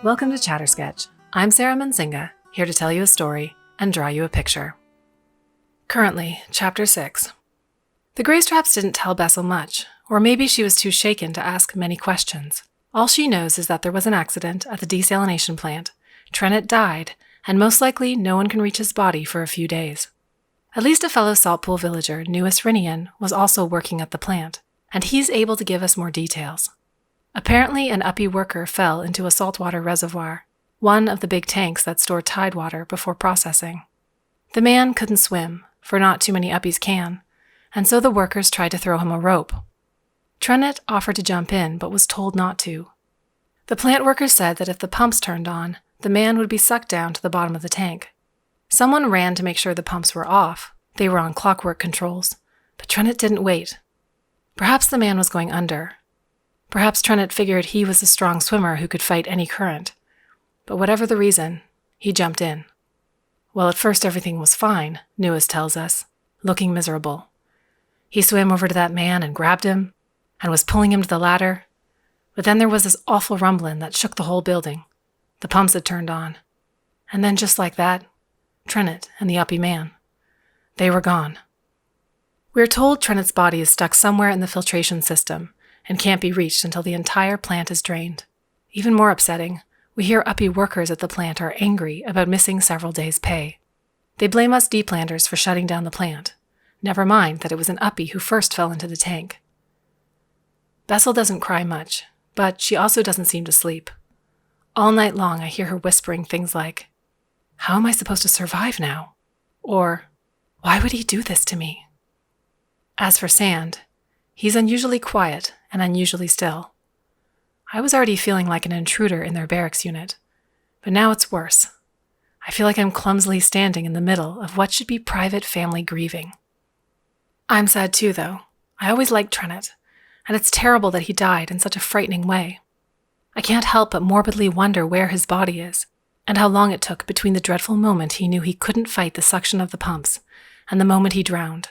Welcome to Chattersketch. I'm Sarah Mansinga, here to tell you a story and draw you a picture. Currently, Chapter 6. The gray straps didn't tell Bessel much, or maybe she was too shaken to ask many questions. All she knows is that there was an accident at the desalination plant, Trenet died, and most likely no one can reach his body for a few days. At least a fellow Saltpool villager, Nerene, was also working at the plant, and he's able to give us more details. Apparently, an uppy worker fell into a saltwater reservoir, one of the big tanks that store tidewater before processing. The man couldn't swim, for not too many uppies can, and so the workers tried to throw him a rope. Trenet offered to jump in, but was told not to. The plant workers said that if the pumps turned on, the man would be sucked down to the bottom of the tank. Someone ran to make sure the pumps were off. They were on clockwork controls, but Trenet didn't wait. Perhaps the man was going under. Perhaps Trenet figured he was a strong swimmer who could fight any current. But whatever the reason, he jumped in. Well, at first everything was fine, Newis tells us, looking miserable. He swam over to that man and grabbed him, and was pulling him to the ladder. But then there was this awful rumbling that shook the whole building. The pumps had turned on. And then just like that, Trenet and the uppy man. They were gone. We're told Trenet's body is stuck somewhere in the filtration system and can't be reached until the entire plant is drained. Even more upsetting, we hear uppy workers at the plant are angry about missing several days' pay. They blame us deplanters for shutting down the plant. Never mind that it was an uppy who first fell into the tank. Bessel doesn't cry much, but she also doesn't seem to sleep. All night long I hear her whispering things like, "How am I supposed to survive now?" Or, "Why would he do this to me?" As for Sand, he's unusually quiet and unusually still. I was already feeling like an intruder in their barracks unit, but now it's worse. I feel like I'm clumsily standing in the middle of what should be private family grieving. I'm sad too, though. I always liked Trenet, and it's terrible that he died in such a frightening way. I can't help but morbidly wonder where his body is, and how long it took between the dreadful moment he knew he couldn't fight the suction of the pumps and the moment he drowned.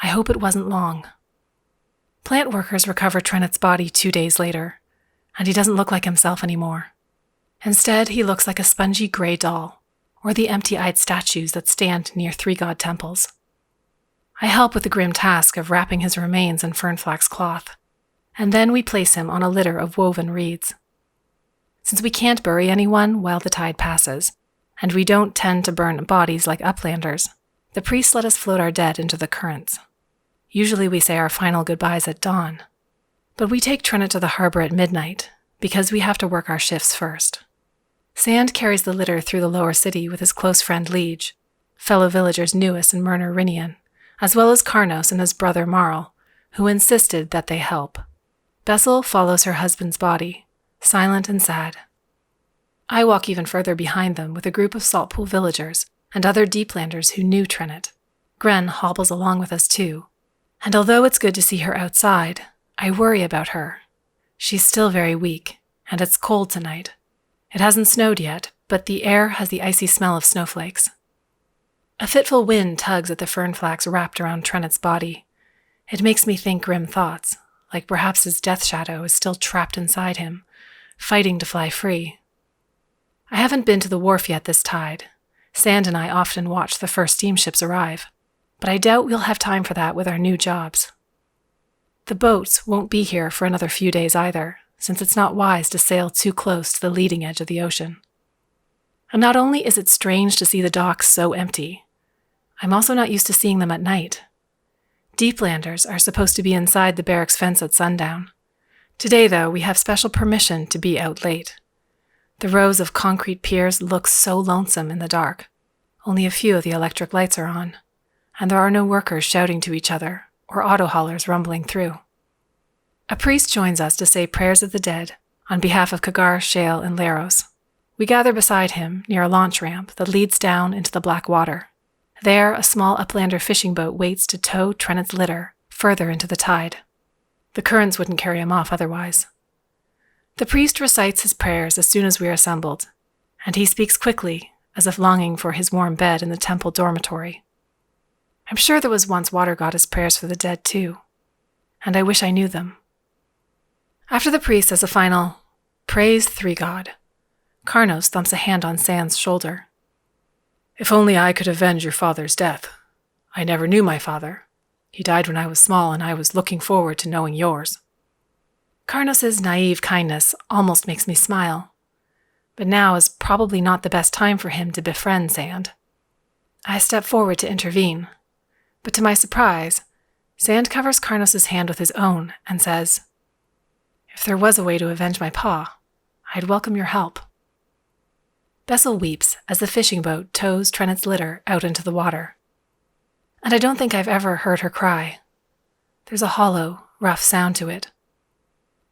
I hope it wasn't long. Plant workers recover Trenet's body 2 days later, and he doesn't look like himself anymore. Instead, he looks like a spongy gray doll, or the empty-eyed statues that stand near 3 god temples. I help with the grim task of wrapping his remains in fern-flax cloth, and then we place him on a litter of woven reeds. Since we can't bury anyone while the tide passes, and we don't tend to burn bodies like uplanders, the priests let us float our dead into the currents. Usually we say our final goodbyes at dawn, but we take Trenet to the harbor at midnight because we have to work our shifts first. Sand carries the litter through the lower city with his close friend Liege, fellow villagers Newis and Nerene, as well as Carnos and his brother Marl, who insisted that they help. Bessel follows her husband's body, silent and sad. I walk even further behind them with a group of Saltpool villagers and other deeplanders who knew Trenet. Gren hobbles along with us too, and although it's good to see her outside, I worry about her. She's still very weak, and it's cold tonight. It hasn't snowed yet, but the air has the icy smell of snowflakes. A fitful wind tugs at the fern-flax wrapped around Trenet's body. It makes me think grim thoughts, like perhaps his death shadow is still trapped inside him, fighting to fly free. I haven't been to the wharf yet this tide. Sand and I often watch the first steamships arrive, but I doubt we'll have time for that with our new jobs. The boats won't be here for another few days either, since it's not wise to sail too close to the leading edge of the ocean. And not only is it strange to see the docks so empty, I'm also not used to seeing them at night. Deeplanders are supposed to be inside the barracks fence at sundown. Today, though, we have special permission to be out late. The rows of concrete piers look so lonesome in the dark. Only a few of the electric lights are on, and there are no workers shouting to each other or auto haulers rumbling through. A priest joins us to say prayers of the dead on behalf of Kagar, Shale, and Laros. We gather beside him near a launch ramp that leads down into the black water. There, a small uplander fishing boat waits to tow Trenet's litter further into the tide. The currents wouldn't carry him off otherwise. The priest recites his prayers as soon as we are assembled, and he speaks quickly, as if longing for his warm bed in the temple dormitory. I'm sure there was once water goddess prayers for the dead too, and I wish I knew them. After the priest says a final, "Praise 3 God," Carnos thumps a hand on Sand's shoulder. If only I could avenge your father's death. I never knew my father. He died when I was small, and I was looking forward to knowing yours. Carnos's naive kindness almost makes me smile. But now is probably not the best time for him to befriend Sand. I step forward to intervene, but to my surprise, Sand covers Carnos's hand with his own and says, If there was a way to avenge my pa, I'd welcome your help. Bessel weeps as the fishing boat tows Trennett's litter out into the water. And I don't think I've ever heard her cry. There's a hollow, rough sound to it.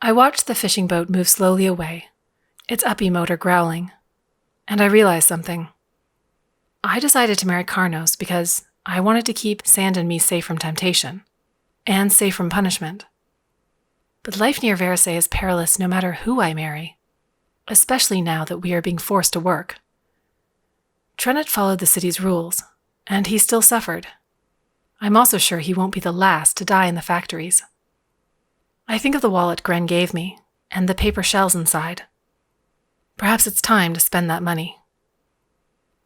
I watch the fishing boat move slowly away, its uppy motor growling, and I realize something. I decided to marry Carnos because I wanted to keep Sand and me safe from temptation, and safe from punishment. But life near Varasay is perilous no matter who I marry, especially now that we are being forced to work. Trennett followed the city's rules, and he still suffered. I'm also sure he won't be the last to die in the factories. I think of the wallet Gren gave me, and the paper shells inside. Perhaps it's time to spend that money.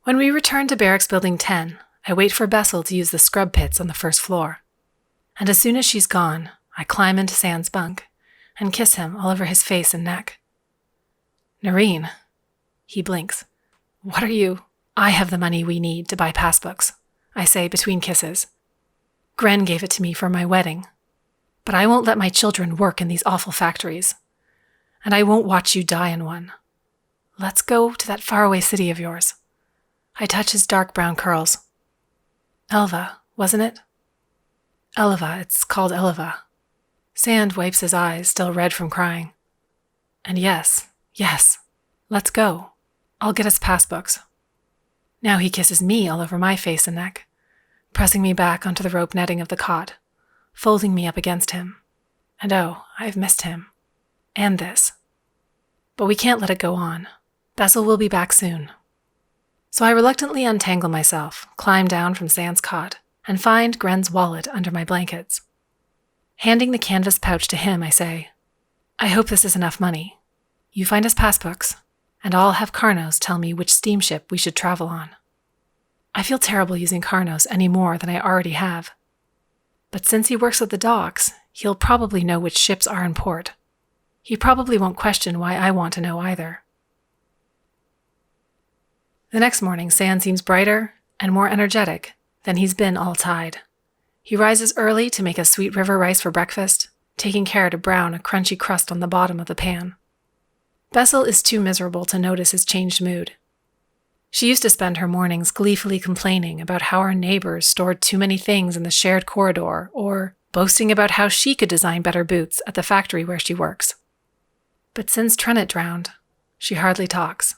When we return to Barracks Building 10, I wait for Bessel to use the scrub pits on the first floor. And as soon as she's gone, I climb into Sand's bunk and kiss him all over his face and neck. Nerene. He blinks. What are you? I have the money we need to buy passbooks, I say between kisses. Gren gave it to me for my wedding. But I won't let my children work in these awful factories. And I won't watch you die in one. Let's go to that faraway city of yours. I touch his dark brown curls. Elva, wasn't it? Elva, it's called Elva. Sand wipes his eyes, still red from crying. And yes, let's go. I'll get us passbooks. Now he kisses me all over my face and neck, pressing me back onto the rope netting of the cot, folding me up against him. And oh, I've missed him. And this. But we can't let it go on. Bessel will be back soon. So I reluctantly untangle myself, climb down from Sand's cot, and find Gren's wallet under my blankets. Handing the canvas pouch to him, I say, I hope this is enough money. You find us passbooks, and I'll have Carnos tell me which steamship we should travel on. I feel terrible using Carnos any more than I already have. But since he works at the docks, he'll probably know which ships are in port. He probably won't question why I want to know either. The next morning, Sand seems brighter and more energetic than he's been all tide. He rises early to make us sweet river rice for breakfast, taking care to brown a crunchy crust on the bottom of the pan. Bessel is too miserable to notice his changed mood. She used to spend her mornings gleefully complaining about how our neighbors stored too many things in the shared corridor, or boasting about how she could design better boots at the factory where she works. But since Trennett drowned, she hardly talks.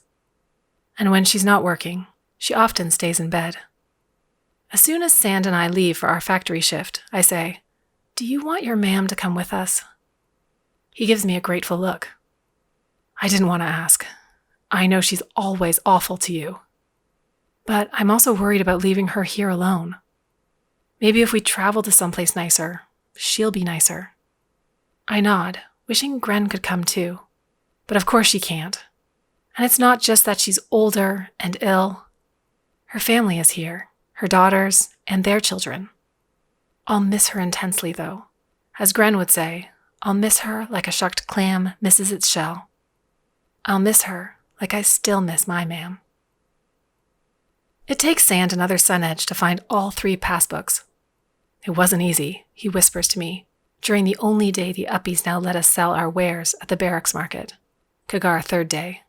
And when she's not working, she often stays in bed. As soon as Sand and I leave for our factory shift, I say, Do you want your ma'am to come with us? He gives me a grateful look. I didn't want to ask. I know she's always awful to you. But I'm also worried about leaving her here alone. Maybe if we travel to someplace nicer, she'll be nicer. I nod, wishing Gren could come too. But of course she can't. And it's not just that she's older and ill. Her family is here, her daughters and their children. I'll miss her intensely, though. As Gren would say, I'll miss her like a shucked clam misses its shell. I'll miss her like I still miss my ma'am. It takes Sand another sun edge to find all 3 passbooks. It wasn't easy, he whispers to me, during the only day the Uppies now let us sell our wares at the barracks market, Kagar 3rd day.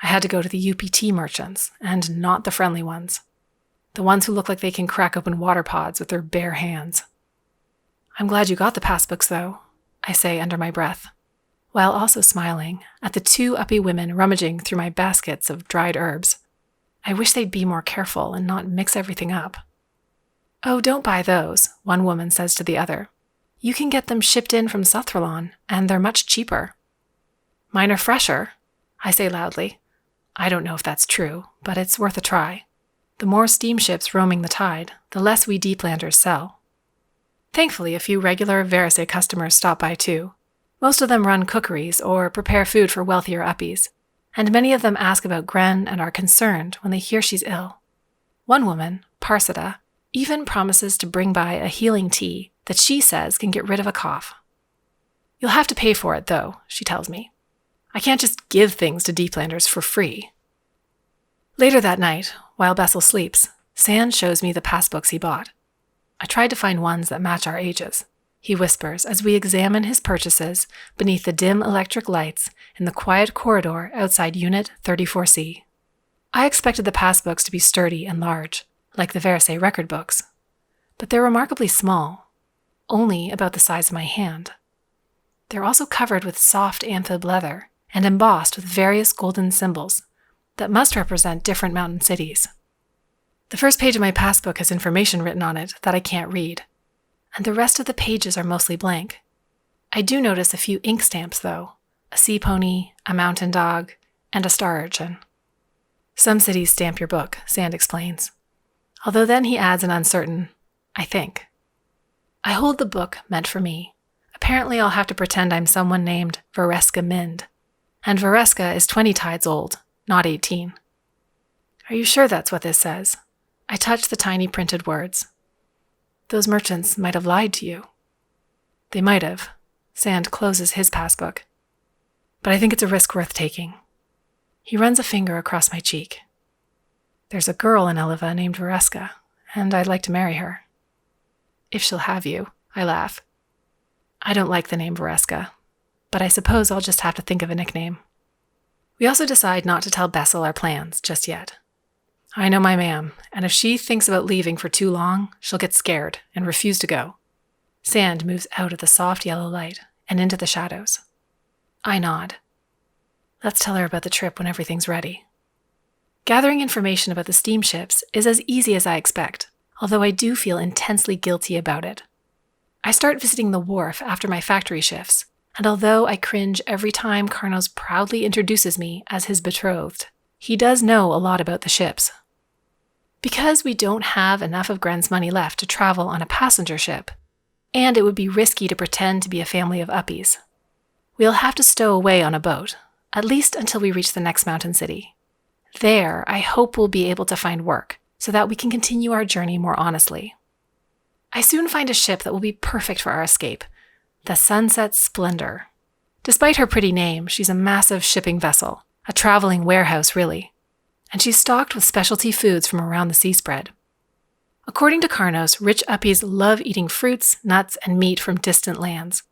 I had to go to the UPT merchants, and not the friendly ones. The ones who look like they can crack open water pods with their bare hands. I'm glad you got the passbooks, though, I say under my breath, while also smiling at the 2 uppy women rummaging through my baskets of dried herbs. I wish they'd be more careful and not mix everything up. Oh, don't buy those, one woman says to the other. You can get them shipped in from Southralon, and they're much cheaper. Mine are fresher, I say loudly. I don't know if that's true, but it's worth a try. The more steamships roaming the tide, the less we deeplanders sell. Thankfully, a few regular Varasay customers stop by too. Most of them run cookeries or prepare food for wealthier Uppies, and many of them ask about Gren and are concerned when they hear she's ill. One woman, Parsida, even promises to bring by a healing tea that she says can get rid of a cough. "You'll have to pay for it, though," she tells me. "I can't just give things to Deeplanders for free." Later that night, while Bessel sleeps, Sand shows me the passbooks he bought. I tried to find ones that match our ages, he whispers as we examine his purchases beneath the dim electric lights in the quiet corridor outside Unit 34C. I expected the passbooks to be sturdy and large, like the Varasay record books, but they're remarkably small, only about the size of my hand. They're also covered with soft amphib leather and embossed with various golden symbols that must represent different mountain cities. The first page of my passbook has information written on it that I can't read, and the rest of the pages are mostly blank. I do notice a few ink stamps, though, a sea pony, a mountain dog, and a star urchin. "Some cities stamp your book," Sand explains, although then he adds an uncertain, "I think." I hold the book meant for me. Apparently I'll have to pretend I'm someone named Vareska Mind, and Vareska is 20 tides old, not 18. "Are you sure that's what this says?" I touch the tiny printed words. "Those merchants might have lied to you." "They might have." Sand closes his passbook. "But I think it's a risk worth taking." He runs a finger across my cheek. "There's a girl in Eliva named Vareska, and I'd like to marry her." "If she'll have you," I laugh. I don't like the name Vareska, but I suppose I'll just have to think of a nickname. We also decide not to tell Bessel our plans just yet. I know my ma'am, and if she thinks about leaving for too long, she'll get scared and refuse to go. Sand moves out of the soft yellow light and into the shadows. I nod. Let's tell her about the trip when everything's ready. Gathering information about the steamships is as easy as I expect, although I do feel intensely guilty about it. I start visiting the wharf after my factory shifts, and although I cringe every time Carnos proudly introduces me as his betrothed, he does know a lot about the ships. Because we don't have enough of Gren's money left to travel on a passenger ship, and it would be risky to pretend to be a family of uppies, we'll have to stow away on a boat, at least until we reach the next mountain city. There, I hope we'll be able to find work, so that we can continue our journey more honestly. I soon find a ship that will be perfect for our escape, the Sunset Splendor. Despite her pretty name, she's a massive shipping vessel, a traveling warehouse really, and she's stocked with specialty foods from around the seaspread. According to Carnos, rich uppies love eating fruits, nuts, and meat from distant lands,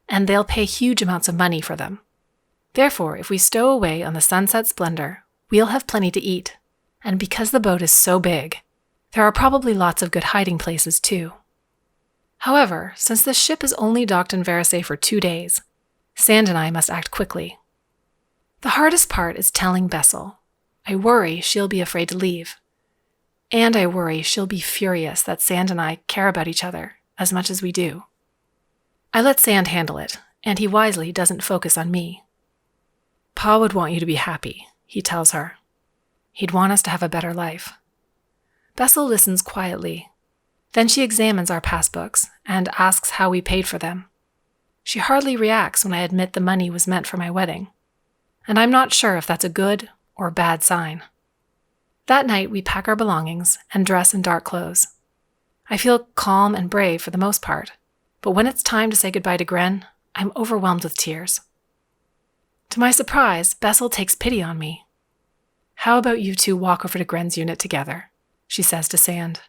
and they'll pay huge amounts of money for them. Therefore, if we stow away on the Sunset Splendor, we'll have plenty to eat, and because the boat is so big, there are probably lots of good hiding places too. However, since the ship is only docked in Varasay for 2 days, Sand and I must act quickly. The hardest part is telling Bessel. I worry she'll be afraid to leave. And I worry she'll be furious that Sand and I care about each other as much as we do. I let Sand handle it, and he wisely doesn't focus on me. Pa would want you to be happy, he tells her. He'd want us to have a better life. Bessel listens quietly. Then she examines our passbooks and asks how we paid for them. She hardly reacts when I admit the money was meant for my wedding, and I'm not sure if that's a good or bad sign. That night, we pack our belongings and dress in dark clothes. I feel calm and brave for the most part, but when it's time to say goodbye to Gren, I'm overwhelmed with tears. To my surprise, Bessel takes pity on me. "How about you two walk over to Gren's unit together?" she says to Sand.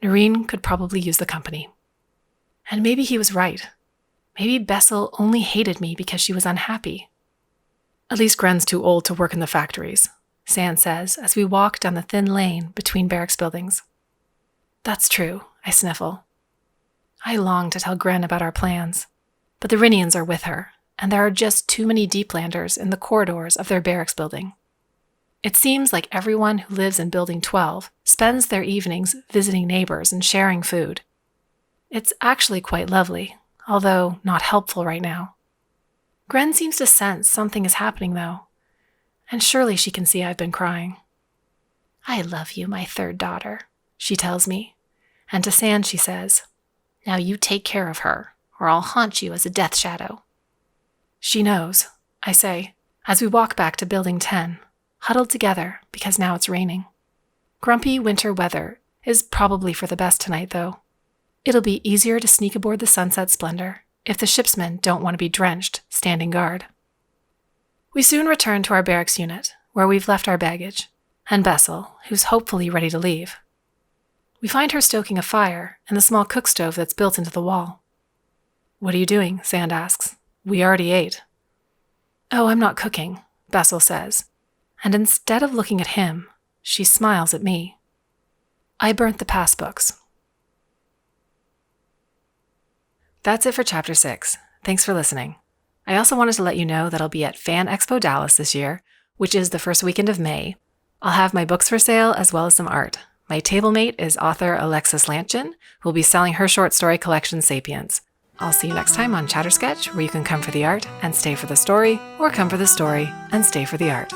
"Nerene could probably use the company." And maybe he was right. Maybe Bessel only hated me because she was unhappy. "At least Gren's too old to work in the factories," Sand says as we walk down the thin lane between barracks buildings. "That's true," I sniffle. I long to tell Gren about our plans, but the Rinians are with her, and there are just too many Deeplanders in the corridors of their barracks building. It seems like everyone who lives in Building 12 spends their evenings visiting neighbors and sharing food. It's actually quite lovely, although not helpful right now. Gren seems to sense something is happening, though, and surely she can see I've been crying. "I love you, my third daughter," she tells me, and to Sand she says, "Now you take care of her, or I'll haunt you as a death shadow." "She knows," I say, as we walk back to Building 10, huddled together because now it's raining. Grumpy winter weather is probably for the best tonight, though. It'll be easier to sneak aboard the Sunset Splendor if the shipsmen don't want to be drenched standing guard. We soon return to our barracks unit, where we've left our baggage, and Bessel, who's hopefully ready to leave. We find her stoking a fire in the small cook stove that's built into the wall. "What are you doing?" Sand asks. "We already ate." "Oh, I'm not cooking," Bessel says, and instead of looking at him, she smiles at me. "I burnt the passbooks." That's it for Chapter 6. Thanks for listening. I also wanted to let you know that I'll be at Fan Expo Dallas this year, which is the first weekend of May. I'll have my books for sale as well as some art. My tablemate is author Alexis Lanchin, who will be selling her short story collection Sapiens. I'll see you next time on Chattersketch, where you can come for the art and stay for the story, or come for the story and stay for the art.